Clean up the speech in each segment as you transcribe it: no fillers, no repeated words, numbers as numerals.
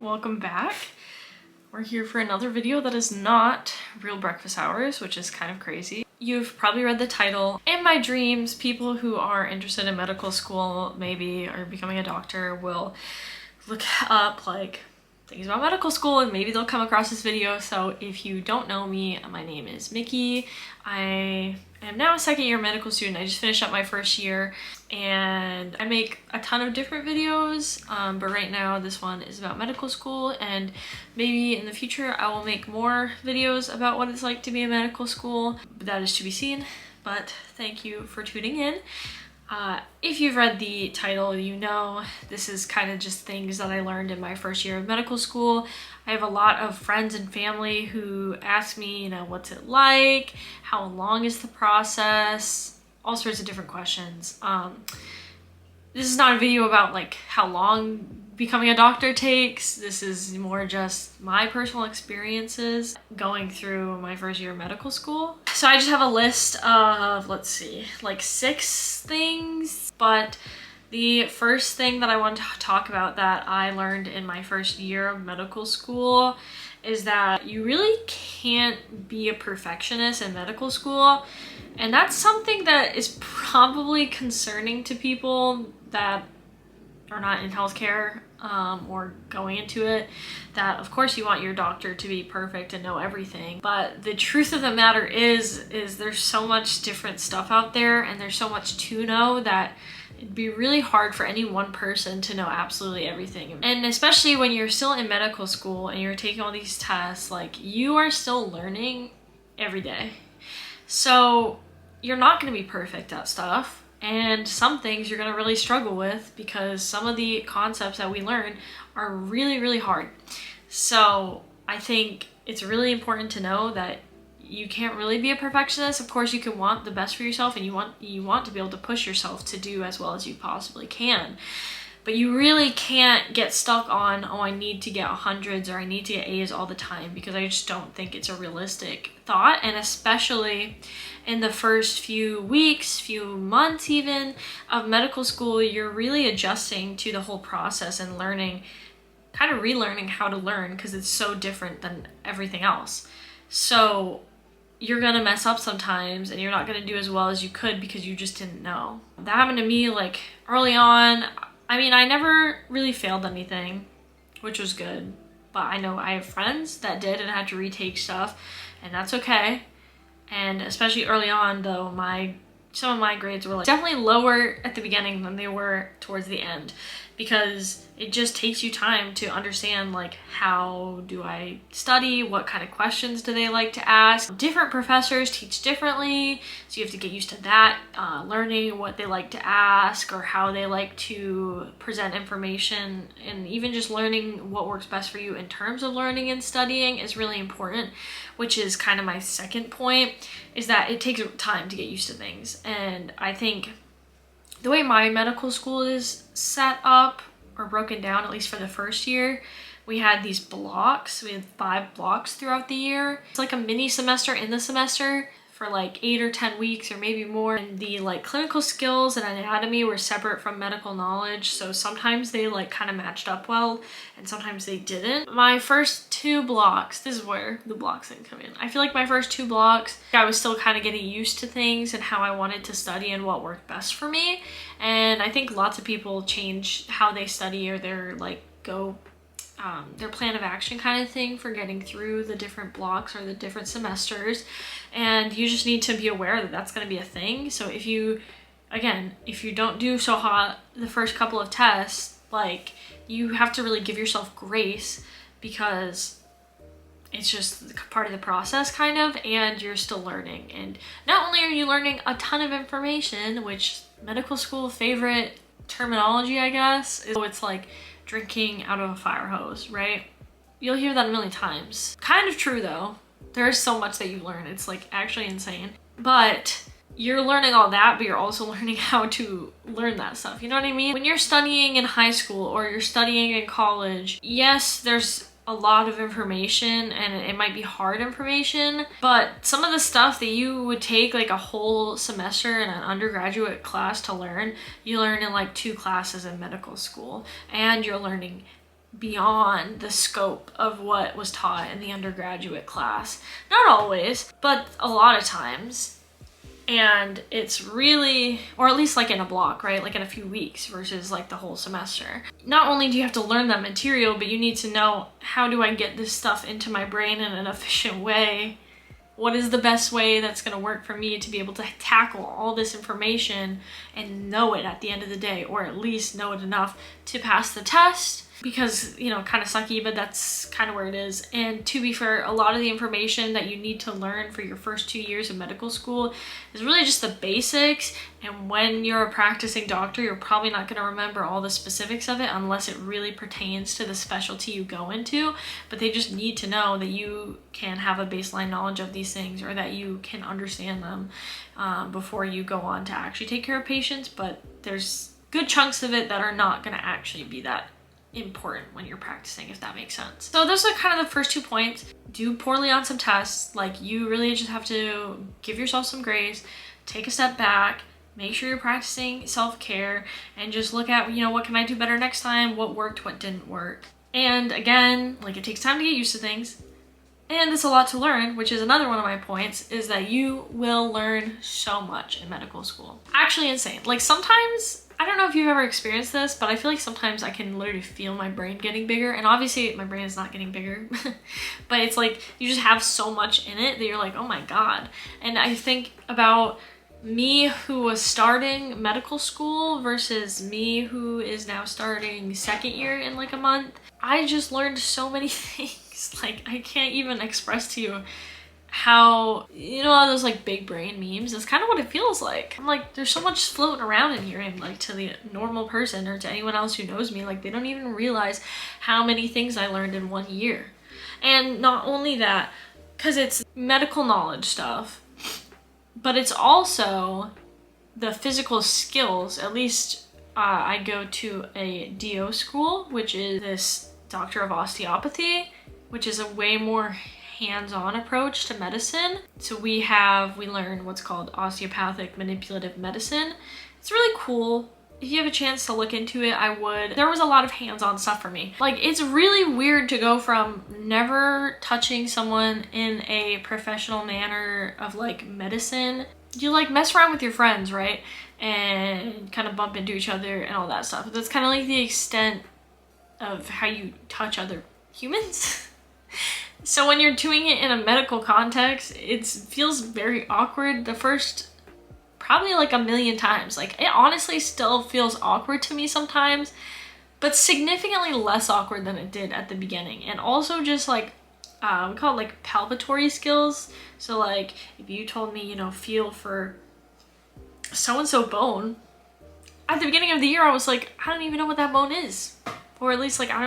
Welcome back. We're here for another video that is not real breakfast hours, which is kind of crazy. You've probably read the title. In my dreams, people who are interested in medical school, maybe, or becoming a doctor will look up like things about medical school and maybe they'll come across this video. So if you don't know me, my name is Mickey. I am now a second year medical student. I just finished up my first year and I make a ton of different videos, but right now this one is about medical school, and maybe in the future I will make more videos about what it's like to be in medical school, but that is to be seen. But thank you for tuning in. If you've read the title, you know this is kind of just things that I learned in my first year of medical school. I have a lot of friends and family who ask me, you know, what's it like? How long is the process? All sorts of different questions. This is not a video about like how long becoming a doctor takes. This is more just my personal experiences going through my first year of medical school. So I just have a list of, let's see, like 6 things, but the first thing that I want to talk about that I learned in my first year of medical school is that you really can't be a perfectionist in medical school. And that's something that is probably concerning to people that are not in healthcare or going into it, that of course you want your doctor to be perfect and know everything. But the truth of the matter is there's so much different stuff out there and there's so much to know that it'd be really hard for any one person to know absolutely everything. And especially when you're still in medical school and you're taking all these tests, like you are still learning every day. So you're not going to be perfect at stuff. And some things you're going to really struggle with because some of the concepts that we learn are really, really hard. So I think it's really important to know that you can't really be a perfectionist. Of course, you can want the best for yourself and you want to be able to push yourself to do as well as you possibly can. But you really can't get stuck on, oh, I need to get 100s or I need to get A's all the time, because I just don't think it's a realistic thought. And especially in the first few weeks, few months even of medical school, you're really adjusting to the whole process and learning, kind of relearning how to learn, because it's so different than everything else. So you're gonna mess up sometimes and you're not gonna do as well as you could because you just didn't know. That happened to me like early on. I mean, I never really failed anything, which was good, but I know I have friends that did and had to retake stuff, and that's okay. And especially early on though, some of my grades were like definitely lower at the beginning than they were towards the end, because it just takes you time to understand, like, how do I study? What kind of questions do they like to ask? Different professors teach differently, so you have to get used to that, learning what they like to ask or how they like to present information, and even just learning what works best for you in terms of learning and studying is really important, which is kind of my second point, is that it takes time to get used to things. And I think the way my medical school is set up or broken down, at least for the first year, we had these blocks. We had 5 blocks throughout the year. It's like a mini semester in the semester for like 8 or 10 weeks or maybe more. And the like clinical skills and anatomy were separate from medical knowledge. So sometimes they like kind of matched up well and sometimes they didn't. My first 2 blocks, this is where the blocks didn't come in. I feel like my first 2 blocks, I was still kind of getting used to things and how I wanted to study and what worked best for me. And I think lots of people change how they study or their like their plan of action kind of thing for getting through the different blocks or the different semesters. And you just need to be aware that that's going to be a thing. So if you don't do so hot the first couple of tests, like, you have to really give yourself grace, because it's just part of the process kind of, and you're still learning. And not only are you learning a ton of information, which medical school favorite terminology, I guess, is it's like drinking out of a fire hose, right? You'll hear that a million times. Kind of true though. There's so much that you learn. It's like actually insane. But you're learning all that, but you're also learning how to learn that stuff. You know what I mean? When you're studying in high school or you're studying in college, yes, there's a lot of information and it might be hard information, but some of the stuff that you would take like a whole semester in an undergraduate class to learn, you learn in like 2 classes in medical school, and you're learning beyond the scope of what was taught in the undergraduate class. Not always, but a lot of times. And it's really, or at least like in a block, right? Like in a few weeks versus like the whole semester. Not only do you have to learn that material, but you need to know, how do I get this stuff into my brain in an efficient way? What is the best way that's gonna work for me to be able to tackle all this information and know it at the end of the day, or at least know it enough to pass the test? Because, you know, kind of sucky, but that's kind of where it is. And to be fair, a lot of the information that you need to learn for your first 2 years of medical school is really just the basics. And when you're a practicing doctor, you're probably not going to remember all the specifics of it unless it really pertains to the specialty you go into. But they just need to know that you can have a baseline knowledge of these things, or that you can understand them before you go on to actually take care of patients. But there's good chunks of it that are not going to actually be that important when you're practicing, if that makes sense. So those are kind of the first 2 points. Do poorly on some tests. Like, you really just have to give yourself some grace, take a step back, make sure you're practicing self-care, and just look at, you know, what can I do better next time? What worked, what didn't work? And again, like, it takes time to get used to things. And it's a lot to learn, which is another one of my points, is that you will learn so much in medical school. Actually insane. Like, sometimes, I don't know if you've ever experienced this, but I feel like sometimes I can literally feel my brain getting bigger. And obviously my brain is not getting bigger, but it's like you just have so much in it that you're like, oh my God. And I think about me who was starting medical school versus me who is now starting second year in like a month. I just learned so many things. Like, I can't even express to you how, you know, all those like big brain memes, that's kind of what it feels like. I'm like, there's so much floating around in here, and like, to the normal person or to anyone else who knows me, like, they don't even realize how many things I learned in 1 year. And not only that, because it's medical knowledge stuff, but it's also the physical skills. At least I go to a DO school, which is this doctor of osteopathy, which is a way more hands-on approach to medicine. So we learn what's called osteopathic manipulative medicine. It's really cool. If you have a chance to look into it, I would. There was a lot of hands-on stuff for me. Like, it's really weird to go from never touching someone in a professional manner of like medicine. You like mess around with your friends, right? And kind of bump into each other and all that stuff. That's kind of like the extent of how you touch other humans. So when you're doing it in a medical context, it feels very awkward the first probably like a million times. Like, it honestly still feels awkward to me sometimes, but significantly less awkward than it did at the beginning. And also just like, we call it like palpatory skills. So like, if you told me, you know, feel for so-and-so bone, at the beginning of the year, I was like, I don't even know what that bone is. Or at least like, I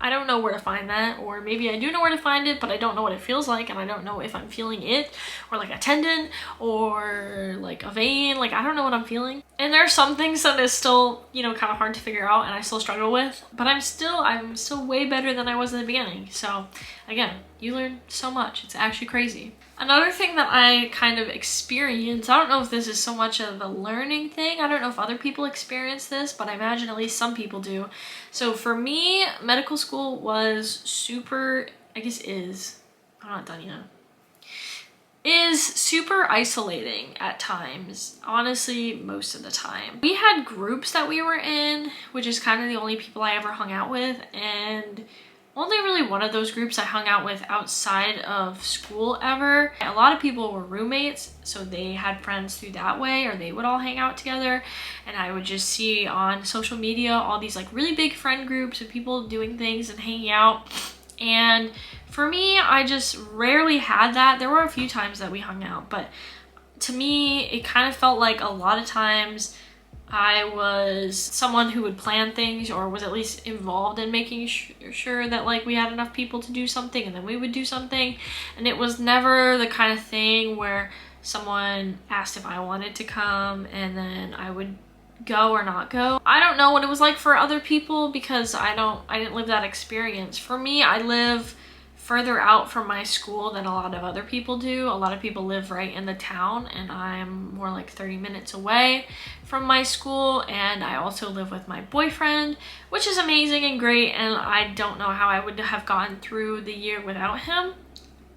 don't know where to find that, or maybe I do know where to find it, but I don't know what it feels like, and I don't know if I'm feeling it, or like a tendon, or like a vein. Like, I don't know what I'm feeling. And there are some things that is still, you know, kind of hard to figure out and I still struggle with, but I'm still way better than I was in the beginning. So again, you learn so much. It's actually crazy. Another thing that I kind of experience, I don't know if this is so much of a learning thing, I don't know if other people experience this, but I imagine at least some people do. So for me, medical school was super, I guess is, I'm not done yet, is super isolating at times. Honestly, most of the time. We had groups that we were in, which is kind of the only people I ever hung out with, and only really one of those groups I hung out with outside of school ever. A lot of people were roommates, so they had friends through that way, or they would all hang out together. And I would just see on social media all these like really big friend groups of people doing things and hanging out. And for me, I just rarely had that. There were a few times that we hung out, but to me, it kind of felt like a lot of times I was someone who would plan things, or was at least involved in making sure that like we had enough people to do something, and then we would do something. And it was never the kind of thing where someone asked if I wanted to come and then I would go or not go. I don't know what it was like for other people because I didn't live that experience. For me, I live further out from my school than a lot of other people do. A lot of people live right in the town, and I'm more like 30 minutes away from my school, and I also live with my boyfriend, which is amazing and great, and I don't know how I would have gotten through the year without him.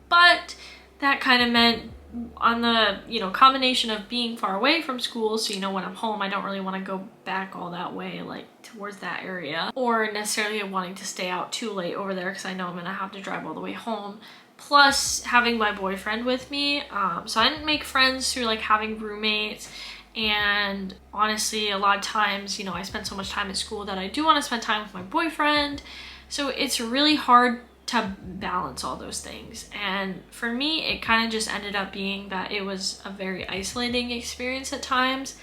But that kind of meant on the, you know, combination of being far away from school, so, you know, when I'm home I don't really want to go back all that way, like towards that area, or necessarily wanting to stay out too late over there because I know I'm gonna have to drive all the way home, plus having my boyfriend with me. So I didn't make friends through like having roommates, and honestly a lot of times, you know, I spend so much time at school that I do want to spend time with my boyfriend, so it's really hard to balance all those things. And for me, it kind of just ended up being that it was a very isolating experience at times.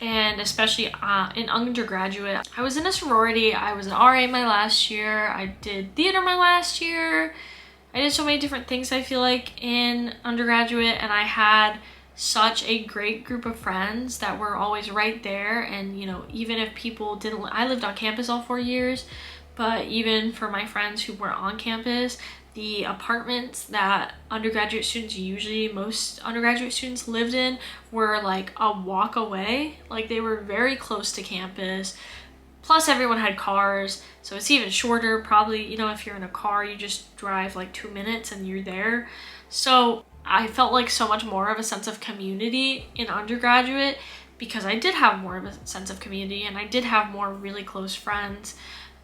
And especially in undergraduate, I was in a sorority, I was an RA my last year, I did theater my last year, I did so many different things I feel like in undergraduate, and I had such a great group of friends that were always right there. And, you know, even if people didn't, I lived on campus all 4 years, but even for my friends who weren't on campus, the apartments that undergraduate students, usually most undergraduate students, lived in were like a walk away. Like they were very close to campus. Plus everyone had cars, so it's even shorter. Probably, you know, if you're in a car, you just drive like 2 minutes and you're there. So I felt like so much more of a sense of community in undergraduate because I did have more of a sense of community, and I did have more really close friends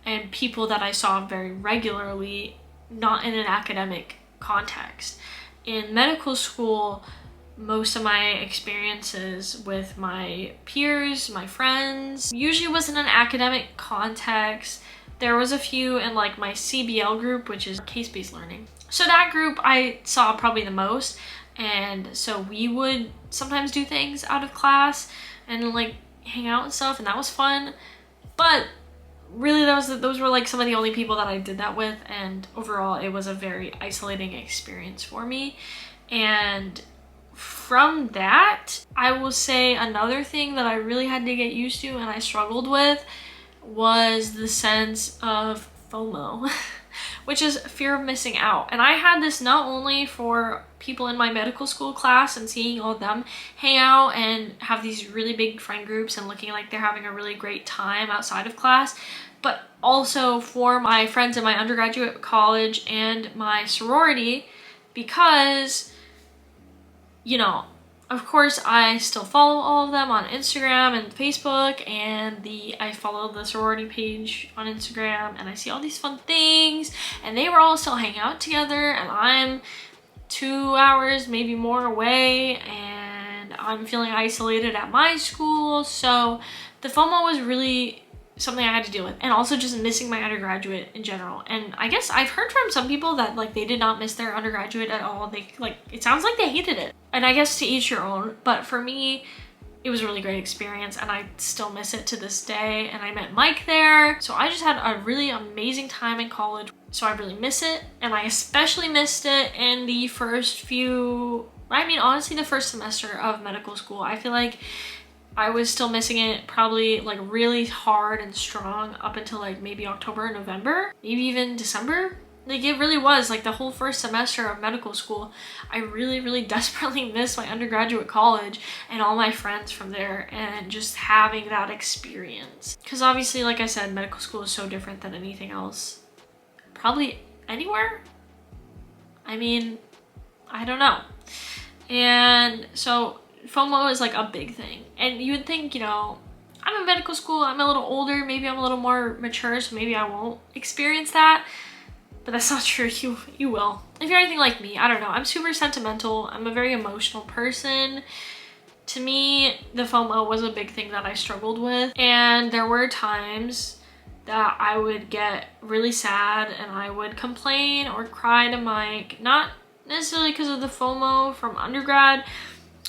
and people that I saw very regularly, not in an academic context. In medical school, most of my experiences with my peers, my friends, usually was in an academic context. There was a few in like my CBL group, which is case-based learning. So that group I saw probably the most, and so we would sometimes do things out of class and like hang out and stuff, and that was fun. But really those were like some of the only people that I did that with, and overall it was a very isolating experience for me. And from that, I will say another thing that I really had to get used to and I struggled with was the sense of FOMO, which is fear of missing out. And I had this not only for people in my medical school class and seeing all of them hang out and have these really big friend groups and looking like they're having a really great time outside of class, but also for my friends in my undergraduate college and my sorority, because, you know, of course I still follow all of them on Instagram and Facebook, and I follow the sorority page on Instagram, and I see all these fun things, and they were all still hanging out together, and I'm 2 hours, maybe more away, and I'm feeling isolated at my school. So the FOMO was really something I had to deal with, and also just missing my undergraduate in general. And I guess I've heard from some people that like they did not miss their undergraduate at all. They like, it sounds like they hated it, and I guess to each your own. But for me, it was a really great experience, and I still miss it to this day. And I met Mike there, so I just had a really amazing time in college. So I really miss it, and I especially missed it in the first few, I mean honestly the first semester of medical school. I feel like I was still missing it probably like really hard and strong up until like maybe October, November, maybe even December. Like it really was like the whole first semester of medical school. I really desperately missed my undergraduate college and all my friends from there, and just having that experience. Because obviously, like I said, medical school is so different than anything else probably anywhere. I mean, I don't know. And so FOMO is like a big thing, and you would think, you know, I'm in medical school, I'm a little older, maybe I'm a little more mature, so maybe I won't experience that. But that's not true. You will. If you're anything like me, I don't know, I'm super sentimental, I'm a very emotional person. To me, the FOMO was a big thing that I struggled with, and there were times that I would get really sad and I would complain or cry to Mike, not necessarily because of the FOMO from undergrad,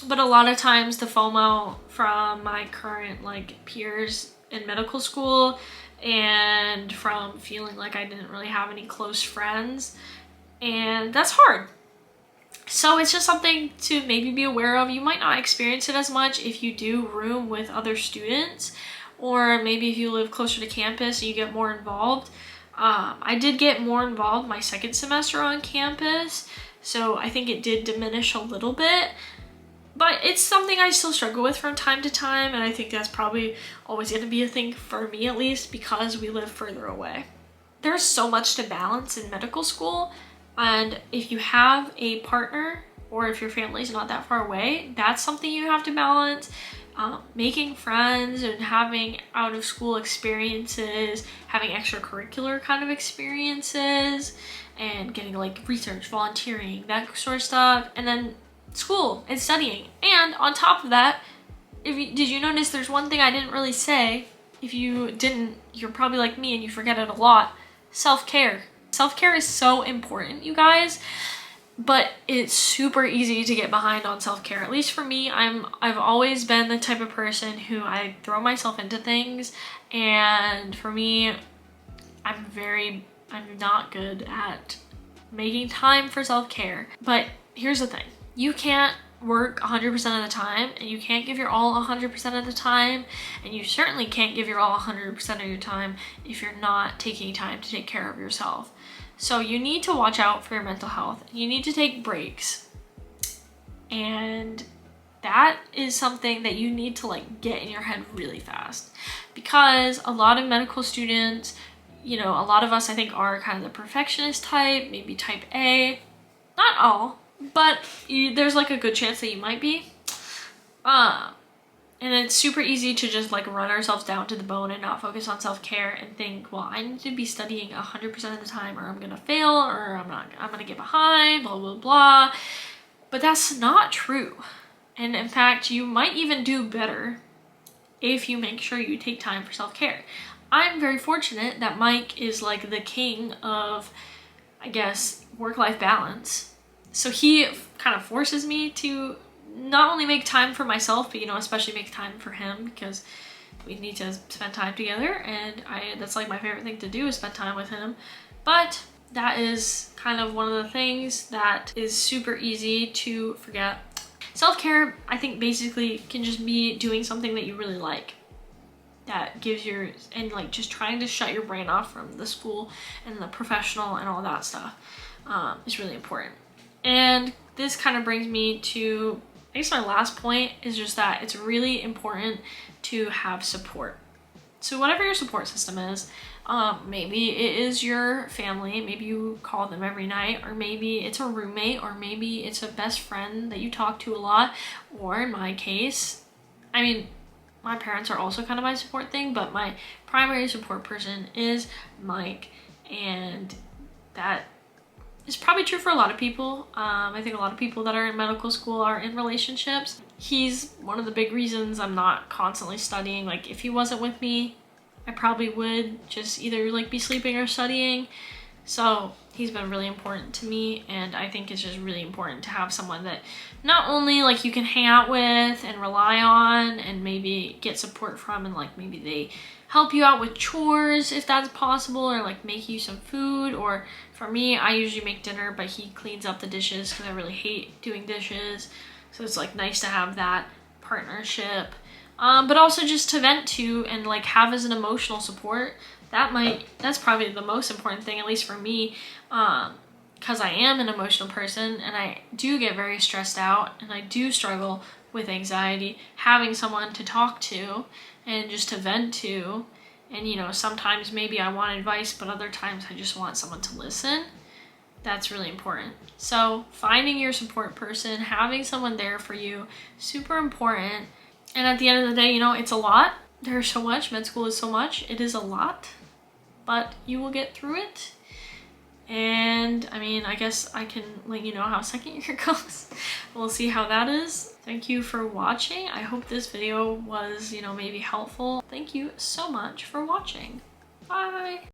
but a lot of times the FOMO from my current like peers in medical school, and from feeling like I didn't really have any close friends, and that's hard. So it's just something to maybe be aware of. You might not experience it as much if you do room with other students, or maybe if you live closer to campus and you get more involved. I did get more involved my second semester on campus, so I think it did diminish a little bit, but it's something I still struggle with from time to time, and I think that's probably always going to be a thing for me, at least because we live further away. There's so much to balance in medical school, and if you have a partner or if your family's not that far away, that's something you have to balance. Making friends and having out of school experiences, having extracurricular kind of experiences, and getting like research, volunteering, that sort of stuff, and then school and studying. And on top of that, did you notice there's one thing I didn't really say? If you didn't, you're probably like me and you forget it a lot. Self-care. Self-care is so important, you guys. But it's super easy to get behind on self-care. At least for me, I've always been the type of person who I throw myself into things, and for me, I'm not good at making time for self-care. But here's the thing. You can't work 100% of the time, and you can't give your all 100% of the time, and you certainly can't give your all 100% of your time if you're not taking time to take care of yourself. So you need to watch out for your mental health. You need to take breaks. And that is something that you need to like get in your head really fast, because a lot of medical students, you know, a lot of us I think are kind of the perfectionist type, maybe type A, not all, but there's like a good chance that you might be. And it's super easy to just like run ourselves down to the bone and not focus on self-care and think, well, I need to be studying 100% of the time or I'm gonna fail or I'm gonna get behind, blah, blah, blah. But that's not true. And in fact, you might even do better if you make sure you take time for self-care. I'm very fortunate that Mike is like the king of, I guess, work-life balance. So he kind of forces me to not only make time for myself, but, you know, especially make time for him, because we need to spend time together, and that's like my favorite thing to do, is spend time with him. But that is kind of one of the things that is super easy to forget. Self-care, I think, basically can just be doing something that you really like, that gives and like just trying to shut your brain off from the school and the professional and all that stuff is really important. And this kind of brings me to, I guess my last point is just that it's really important to have support. So whatever your support system is, maybe it is your family, maybe you call them every night, or maybe it's a roommate, or maybe it's a best friend that you talk to a lot, or in my case, I mean, my parents are also kind of my support thing, but my primary support person is Mike, and that is probably true for a lot of people. I think a lot of people that are in medical school are in relationships. He's one of the big reasons I'm not constantly studying. Like, if he wasn't with me, I probably would just either like be sleeping or studying. So he's been really important to me, and I think it's just really important to have someone that not only like you can hang out with and rely on and maybe get support from, and like maybe they help you out with chores if that's possible, or like make you some food, or for me, I usually make dinner, but he cleans up the dishes because I really hate doing dishes. So it's like nice to have that partnership. But also just to vent to and like have as an emotional support. That's probably the most important thing, at least for me, because I am an emotional person and I do get very stressed out and I do struggle with anxiety. Having someone to talk to and just to vent to, and you know, sometimes maybe I want advice, but other times I just want someone to listen. That's really important. So finding your support person, having someone there for you, super important. And at the end of the day, you know, it's a lot. There's so much. Med school is so much. It is a lot, but you will get through it. And I mean, I guess I can let you know how second year goes. We'll see how that is. Thank you for watching. I hope this video was, you know, maybe helpful. Thank you so much for watching. Bye.